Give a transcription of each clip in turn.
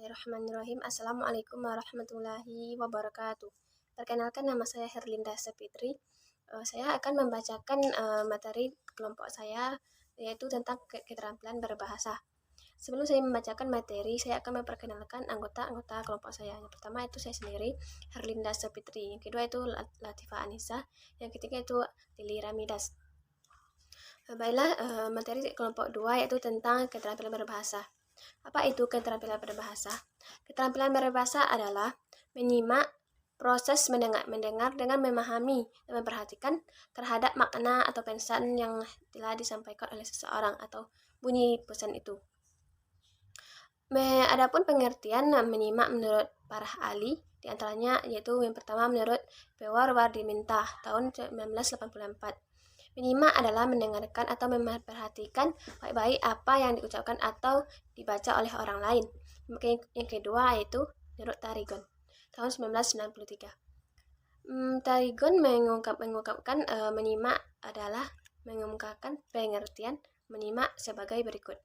Bismillahirrahmanirrahim. Assalamualaikum warahmatullahi wabarakatuh. Perkenalkan, nama saya Herlinda Sapitri. Saya akan membacakan materi kelompok saya, yaitu tentang keterampilan berbahasa. Sebelum saya membacakan materi, saya akan memperkenalkan anggota-anggota kelompok saya. Yang pertama itu saya sendiri, Herlinda Sapitri. Yang kedua itu Latifah Anissa. Yang ketiga itu Lili Ramidas. Baiklah, materi kelompok 2 yaitu tentang keterampilan berbahasa. Apa itu keterampilan berbahasa? Keterampilan berbahasa adalah menyimak proses mendengar dengan memahami dan memperhatikan terhadap makna atau pesan yang telah disampaikan oleh seseorang atau bunyi pesan itu. Adapun pengertian menyimak menurut para ahli, diantaranya yaitu yang pertama menurut Purwardimintah tahun 1984. Menyimak adalah mendengarkan atau memperhatikan baik-baik apa yang diucapkan atau dibaca oleh orang lain. Yang kedua yaitu menurut Tarigon tahun 1993. Tarigon mengungkapkan menyimak adalah mengungkapkan pengertian menyimak sebagai berikut.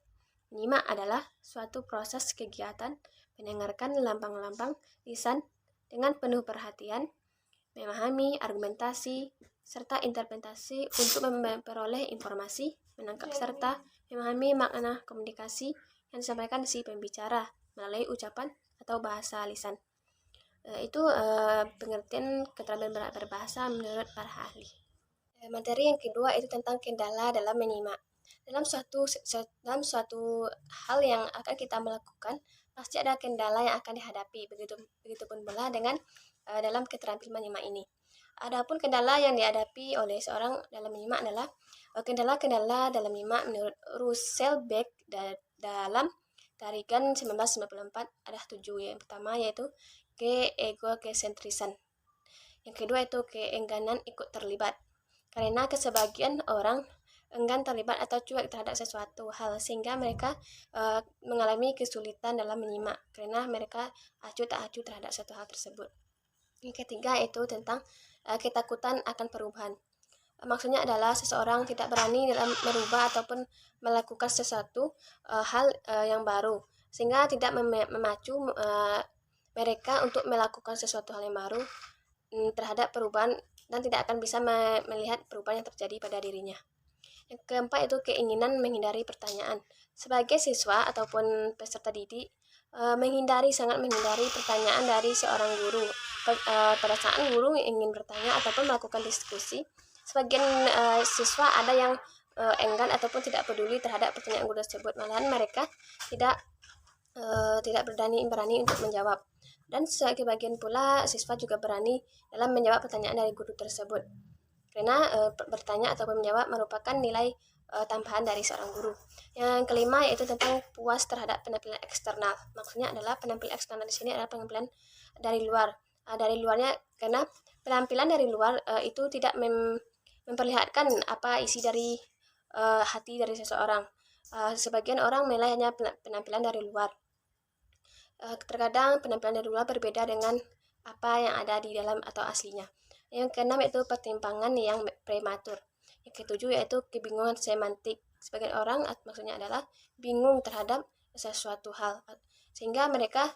Menyimak adalah suatu proses kegiatan mendengarkan lambang-lambang lisan dengan penuh perhatian, memahami argumentasi serta interpretasi untuk memperoleh informasi, menangkap serta memahami makna komunikasi yang disampaikan si pembicara melalui ucapan atau bahasa lisan. Itu pengertian keterampilan berbahasa menurut para ahli. Materi yang kedua itu tentang kendala dalam menyimak. Dalam suatu hal yang akan kita melakukan, pasti ada kendala yang akan dihadapi. Begitupun pula dengan dalam keterampilan menyimak ini. Adapun kendala yang dihadapi oleh seorang dalam menyimak adalah kendala-kendala dalam menyimak menurut Russell Beck dalam Tarigan 1994 ada 7. Yang pertama yaitu kesentrisan. Yang kedua itu keengganan ikut terlibat. Karena sebagian orang enggan terlibat atau cuek terhadap sesuatu hal sehingga mereka mengalami kesulitan dalam menyimak karena mereka acuh tak acuh terhadap suatu hal tersebut. Yang ketiga itu tentang ketakutan akan perubahan. Maksudnya adalah seseorang tidak berani dalam merubah ataupun melakukan sesuatu hal yang baru sehingga tidak memacu mereka untuk melakukan sesuatu hal yang baru terhadap perubahan dan tidak akan bisa melihat perubahan yang terjadi pada dirinya. Yang keempat itu keinginan menghindari pertanyaan. Sebagai siswa ataupun peserta didik, sangat menghindari pertanyaan dari seorang guru. Pada saat guru ingin bertanya ataupun melakukan diskusi, sebagian siswa ada yang enggan ataupun tidak peduli terhadap pertanyaan guru tersebut. Malahan mereka tidak berani untuk menjawab. Dan sebagian pula siswa juga berani dalam menjawab pertanyaan dari guru tersebut. Karena bertanya ataupun menjawab merupakan nilai tambahan dari seorang guru. Yang kelima yaitu tentang puas terhadap penampilan eksternal. Maksudnya adalah penampilan eksternal di sini adalah penampilan dari luar. Dari luarnya karena penampilan dari luar itu tidak memperlihatkan apa isi dari hati dari seseorang. Sebagian orang menilai hanya penampilan dari luar. Terkadang penampilan dari luar berbeda dengan apa yang ada di dalam atau aslinya. Yang keenam yaitu pertimbangan yang prematur. Yang ketujuh yaitu kebingungan semantik. Sebagian orang maksudnya adalah bingung terhadap sesuatu hal sehingga mereka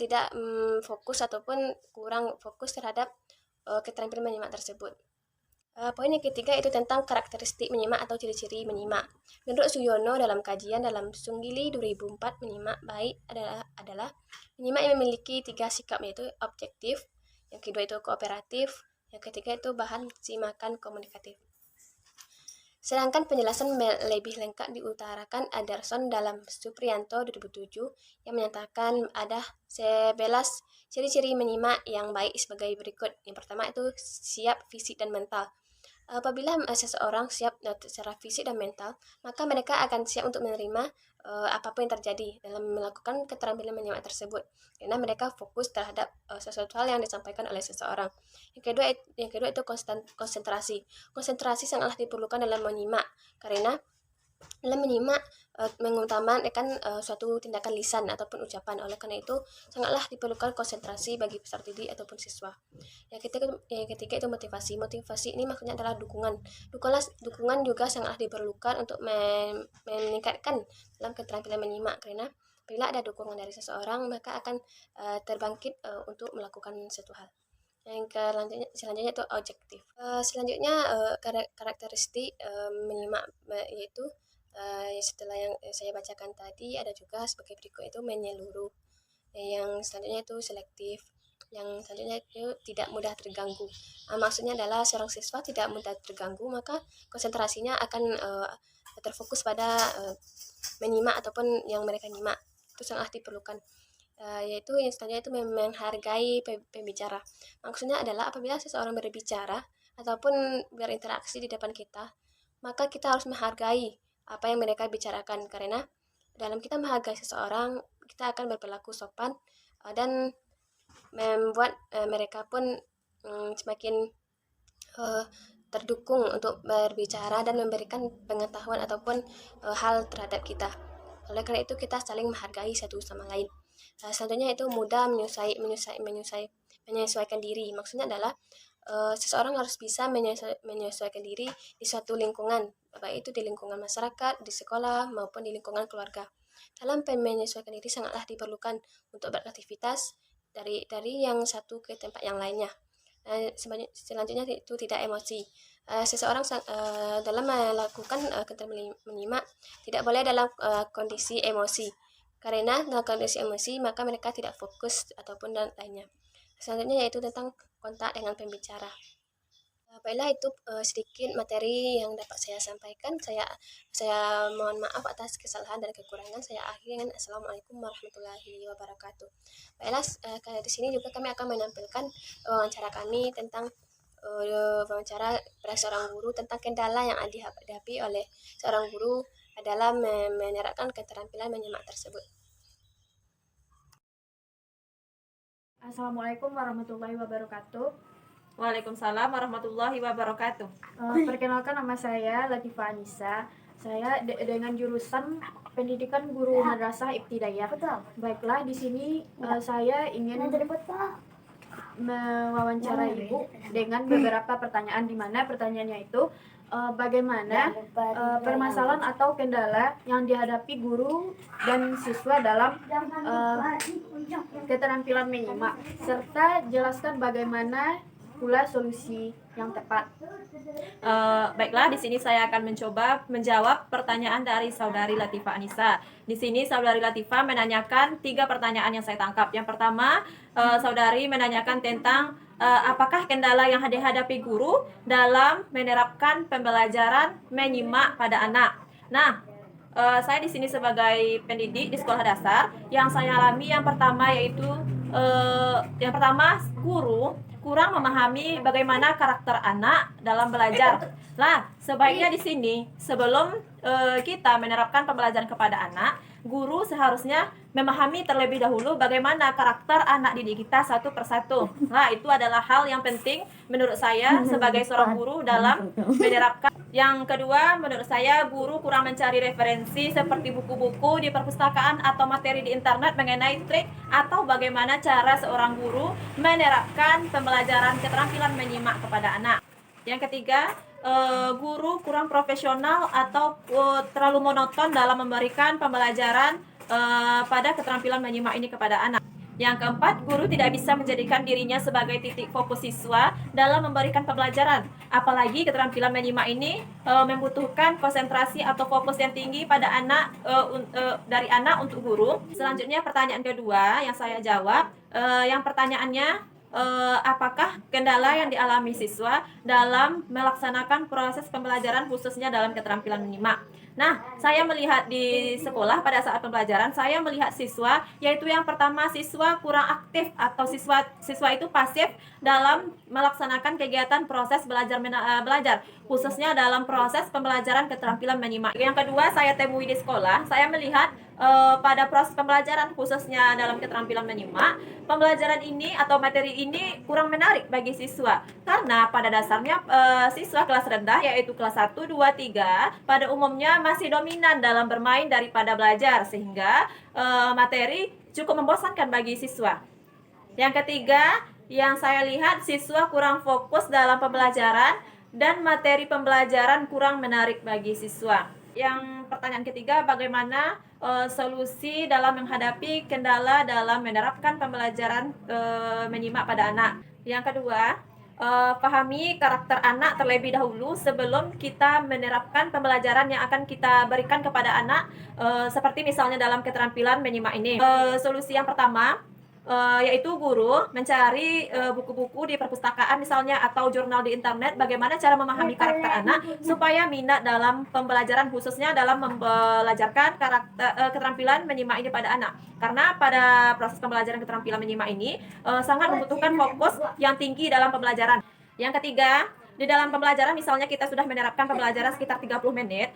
tidak fokus ataupun kurang fokus terhadap keterampilan menyimak tersebut. Poin yang ketiga itu tentang karakteristik menyimak atau ciri-ciri menyimak. Menurut Suyono dalam kajian dalam Sunggili 2004, menyimak baik adalah menyimak yang memiliki 3 sikap yaitu objektif, yang kedua itu kooperatif, yang ketiga itu bahan simakan komunikatif. Sedangkan penjelasan lebih lengkap diutarakan Anderson dalam Supriyanto 2007 yang menyatakan ada 11 ciri-ciri menyimak yang baik sebagai berikut. Yang pertama itu siap fisik dan mental. Apabila seseorang siap secara fisik dan mental, maka mereka akan siap untuk menerima apapun yang terjadi dalam melakukan keterampilan menyimak tersebut, karena mereka fokus terhadap sesuatu hal yang disampaikan oleh seseorang. Yang kedua itu konsentrasi. Konsentrasi sangatlah diperlukan dalam menyimak, karena dalam menyimak mengutamakan suatu tindakan lisan ataupun ucapan. Oleh karena itu sangatlah diperlukan konsentrasi bagi peserta didik ataupun siswa. Yang ketiga itu motivasi. Motivasi ini maksudnya adalah dukungan. Dukungan juga sangatlah diperlukan untuk meningkatkan dalam keterampilan menyimak, karena Apabila ada dukungan dari seseorang, maka akan terbangkit untuk melakukan suatu hal. Yang selanjutnya itu objektif. Selanjutnya karakteristik menyimak, yaitu setelah yang saya bacakan tadi ada juga sebagai berikut, itu menyeluruh. Yang selanjutnya itu selektif. Yang selanjutnya itu tidak mudah terganggu. Maksudnya adalah seorang siswa tidak mudah terganggu, maka konsentrasinya akan terfokus pada menyimak ataupun yang mereka nyimak. Itu sangat diperlukan. Yaitu yang selanjutnya itu menghargai pembicara. Maksudnya adalah apabila seseorang berbicara ataupun berinteraksi di depan kita, maka kita harus menghargai apa yang mereka bicarakan, karena dalam kita menghargai seseorang, kita akan berperilaku sopan dan membuat mereka pun semakin terdukung untuk berbicara dan memberikan pengetahuan ataupun hal terhadap kita. Oleh karena itu kita saling menghargai satu sama lain. Selanjutnya itu mudah menyesuaikan diri. Maksudnya adalah seseorang harus bisa menyesuaikan diri di suatu lingkungan, baik itu di lingkungan masyarakat, di sekolah, maupun di lingkungan keluarga. Dalam menyesuaikan diri sangatlah diperlukan untuk beraktivitas dari yang satu ke tempat yang lainnya. Selanjutnya itu tidak emosi. Seseorang dalam melakukan keterampilan menyimak tidak boleh dalam kondisi emosi, karena dalam kondisi emosi maka mereka tidak fokus ataupun dan lainnya. Selanjutnya yaitu tentang kontak dengan pembicara. Baiklah, itu sedikit materi yang dapat saya sampaikan. Saya mohon maaf atas kesalahan dan kekurangan. Saya akhiri dengan Assalamualaikum warahmatullahi wabarakatuh. Baiklah, di sini juga kami akan menampilkan wawancara kami tentang wawancara pada seorang guru tentang kendala yang dihadapi oleh seorang guru dalam menerapkan keterampilan menyimak tersebut. Assalamualaikum warahmatullahi wabarakatuh. Waalaikumsalam warahmatullahi wabarakatuh. Perkenalkan, nama saya Latifah Anissa. Saya dengan jurusan Pendidikan Guru Madrasah Ibtidaiyah. Baiklah, di sini saya ingin mewawancara Ibu dengan beberapa pertanyaan, di mana pertanyaannya itu bagaimana permasalahan atau kendala yang dihadapi guru dan siswa dalam keterampilan menyimak, serta jelaskan bagaimana pula solusi yang tepat. Baiklah, di sini saya akan mencoba menjawab pertanyaan dari saudari Latifah Anissa. Di sini saudari Latifah menanyakan 3 pertanyaan yang saya tangkap. Yang pertama, saudari menanyakan tentang apakah kendala yang dihadapi guru dalam menerapkan pembelajaran menyimak pada anak. Nah, saya di sini sebagai pendidik di sekolah dasar, yang saya alami yang pertama yaitu guru kurang memahami bagaimana karakter anak dalam belajar. Nah, sebaiknya di sini sebelum kita menerapkan pembelajaran kepada anak, guru seharusnya memahami terlebih dahulu bagaimana karakter anak didik kita satu persatu. Nah, itu adalah hal yang penting menurut saya sebagai seorang guru dalam menerapkan. Yang kedua, menurut saya guru kurang mencari referensi seperti buku-buku di perpustakaan atau materi di internet mengenai trik atau bagaimana cara seorang guru menerapkan pembelajaran keterampilan menyimak kepada anak. Yang ketiga, guru kurang profesional atau terlalu monoton dalam memberikan pembelajaran pada keterampilan menyimak ini kepada anak. Yang keempat, guru tidak bisa menjadikan dirinya sebagai titik fokus siswa dalam memberikan pembelajaran. Apalagi keterampilan menyimak ini membutuhkan konsentrasi atau fokus yang tinggi pada anak, dari anak untuk guru. Selanjutnya pertanyaan kedua yang saya jawab, yang pertanyaannya, apakah kendala yang dialami siswa dalam melaksanakan proses pembelajaran khususnya dalam keterampilan menyimak. Nah, saya melihat di sekolah pada saat pembelajaran, saya melihat siswa, yaitu yang pertama siswa kurang aktif atau siswa itu pasif dalam melaksanakan kegiatan proses belajar khususnya dalam proses pembelajaran keterampilan menyimak. Yang kedua saya temui di sekolah, saya melihat pada proses pembelajaran khususnya dalam keterampilan menyimak, pembelajaran ini atau materi ini kurang menarik bagi siswa karena pada dasarnya siswa kelas rendah yaitu kelas 1, 2, 3 pada umumnya masih dominan dalam bermain daripada belajar, sehingga materi cukup membosankan bagi siswa. Yang ketiga, yang saya lihat siswa kurang fokus dalam pembelajaran dan materi pembelajaran kurang menarik bagi siswa. Yang yang pertanyaan ketiga, bagaimana solusi dalam menghadapi kendala dalam menerapkan pembelajaran menyimak pada anak. Yang kedua, pahami karakter anak terlebih dahulu sebelum kita menerapkan pembelajaran yang akan kita berikan kepada anak, seperti misalnya dalam keterampilan menyimak ini. Solusi yang pertama, yaitu guru mencari buku-buku di perpustakaan misalnya atau jurnal di internet, bagaimana cara memahami karakter anak supaya minat dalam pembelajaran, khususnya dalam membelajarkan keterampilan menyimak ini pada anak. Karena pada proses pembelajaran keterampilan menyimak ini sangat membutuhkan fokus yang tinggi dalam pembelajaran. Yang ketiga, di dalam pembelajaran misalnya kita sudah menerapkan pembelajaran sekitar 30 menit,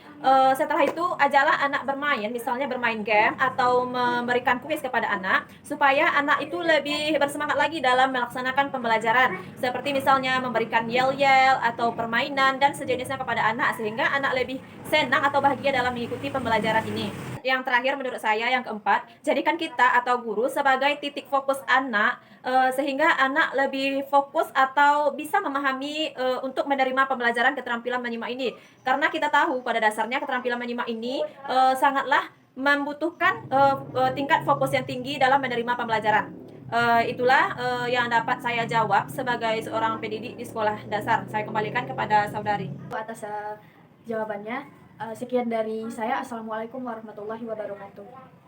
setelah itu ajalah anak bermain, misalnya bermain game atau memberikan kuis kepada anak supaya anak itu lebih bersemangat lagi dalam melaksanakan pembelajaran, seperti misalnya memberikan yel-yel atau permainan dan sejenisnya kepada anak sehingga anak lebih senang atau bahagia dalam mengikuti pembelajaran ini. Yang terakhir menurut saya, yang keempat, jadikan kita atau guru sebagai titik fokus anak, sehingga anak lebih fokus atau bisa memahami untuk menerima pembelajaran keterampilan menyimak ini. Karena kita tahu pada dasarnya keterampilan menyimak ini sangatlah membutuhkan tingkat fokus yang tinggi dalam menerima pembelajaran. Itulah yang dapat saya jawab sebagai seorang pendidik di sekolah dasar. Saya kembalikan kepada saudari. Atas jawabannya. Sekian dari saya. Assalamualaikum warahmatullahi wabarakatuh.